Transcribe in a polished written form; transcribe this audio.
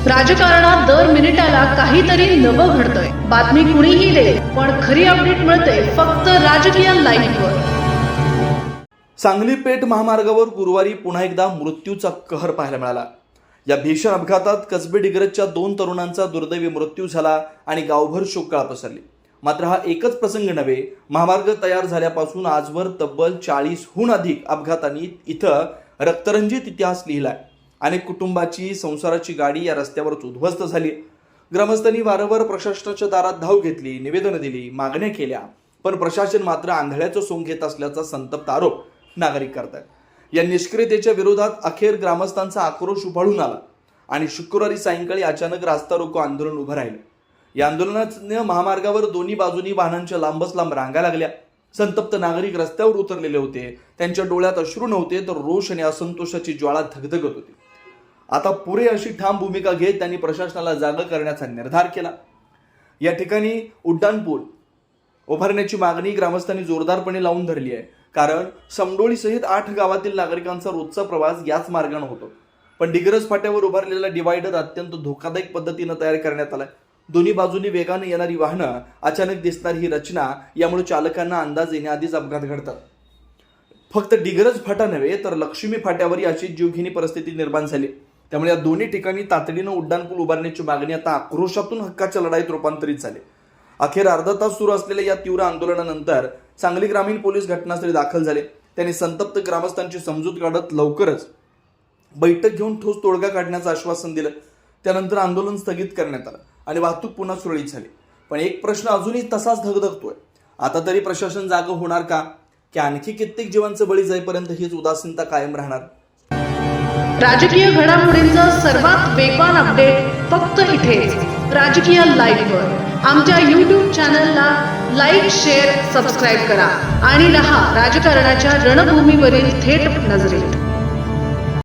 राजकारणात दर मिनिटाला काहीतरी नवं घडतंय. बातमी कुणीही दे, पण खरी अपडेट मिळते फक्त राजकीय लाईव्हवर. सांगली पेठ महामार्गावर गुरुवारी पुन्हा एकदा मृत्यूचा कहर पाहायला मिळाला. या भीषण अपघातात कसबे डिग्रजच्या 2 तरुणांचा दुर्दैवी मृत्यू झाला आणि गावभर शोककळा पसरली. मात्र हा एकच प्रसंग नव्हे, महामार्ग तयार झाल्यापासून आजवर तब्बल 40हून अधिक अपघातांनी इथं रक्तरंजित इतिहास लिहिलाय. अनेक कुटुंबाची संसाराची गाडी या रस्त्यावरच उद्ध्वस्त झाली. ग्रामस्थांनी वारंवार प्रशासनाच्या दारात धाव घेतली, निवेदनं दिली, मागण्या केल्या, पण प्रशासन मात्र आंधळ्याचं सोंग घेत असल्याचा संतप्त आरोप नागरिक करतात. या निष्क्रियतेच्या विरोधात अखेर ग्रामस्थांचा आक्रोश उफाळून आला आणि शुक्रवारी सायंकाळी अचानक रास्ता रोको आंदोलन उभं राहिलं. या आंदोलनाने महामार्गावर दोन्ही बाजूनी वाहनांच्या लांबच लांब रांगा लागल्या. संतप्त नागरिक रस्त्यावर उतरलेले होते. त्यांच्या डोळ्यात अश्रू नव्हते, तर रोष आणि असंतोषाची ज्वाळा धगधगत होती. आता पुरे अशी ठाम भूमिका घेत त्यांनी प्रशासनाला जागा करण्याचा निर्धार केला. या ठिकाणी उड्डाणपूल उभारण्याची मागणी ग्रामस्थांनी जोरदारपणे लावून धरली आहे. कारण समडोळीसहित 8 गावातील नागरिकांचा रोजचा प्रवास याच मार्गाने होतो. पण डिग्रज फाट्यावर उभारलेला डिवायडर अत्यंत धोकादायक पद्धतीने तयार करण्यात आलाय. दोन्ही बाजूनी वेगाने येणारी वाहनं, अचानक दिसणारी ही रचना, यामुळे चालकांना अंदाज येण्याआधीच अपघात घडतात. फक्त डिग्रज फाटा नव्हे, तर लक्ष्मी फाट्यावरही अशी जीवघेणी परिस्थिती निर्माण झाली. त्यामुळे या दोन्ही ठिकाणी तातडीनं उड्डाणपूल उभारण्याची मागणी आता आक्रोशातून हक्काच्या लढाईत रूपांतरित झाली. अखेर अर्धा तास सुरू असलेल्या या तीव्र आंदोलनानंतर सांगली ग्रामीण पोलीस घटनास्थळी दाखल झाले. त्यांनी संतप्त ग्रामस्थांची समजूत काढत लवकरच बैठक घेऊन ठोस तोडगा काढण्याचं आश्वासन दिलं. त्यानंतर आंदोलन स्थगित करण्यात आलं आणि वाहतूक पुन्हा सुरळीत झाली. पण एक प्रश्न अजूनही तसाच धगधगतोय. आता तरी प्रशासन जागं होणार का, की आणखी कित्येक जीवांचं बळी जाईपर्यंत हीच उदासीनता कायम राहणार? राजकीय घडामोडींचा सर्वात वेगवान अपडेट फक्त इथेच राजकीय लाईव्हवर. आमच्या YouTube चॅनलला लाईक, शेअर, सबस्क्राईब करा आणि रहा राजकारणाच्या रणभूमीवरील थेट नजरेत.